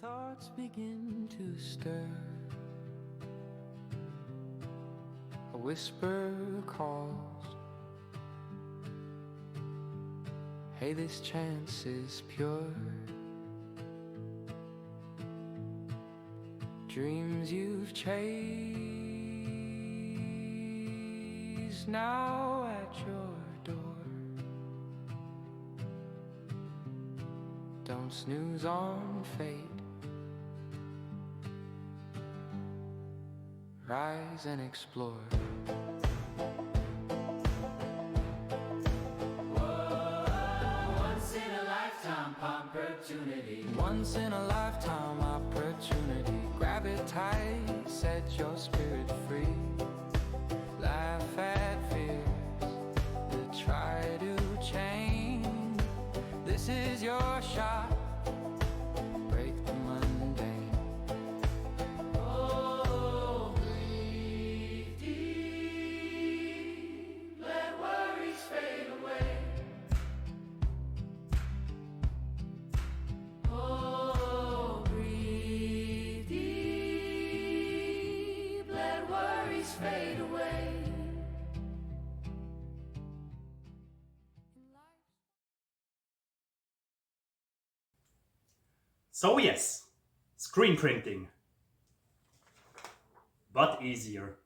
Thoughts begin to stir. A whisper calls. Hey, this chance is pure. Dreams you've chased now at your door. Don't snooze on fate. Rise and explore. Once in a lifetime opportunity. Once in a lifetime opportunity. Grab it tight, set your spirit free. Laugh at fears that try to change. This is your shot. Break the mundane. Oh, breathe deep. Let worries fade away. Oh, breathe deep. Let worries fade away. So yes, screen printing, but easier.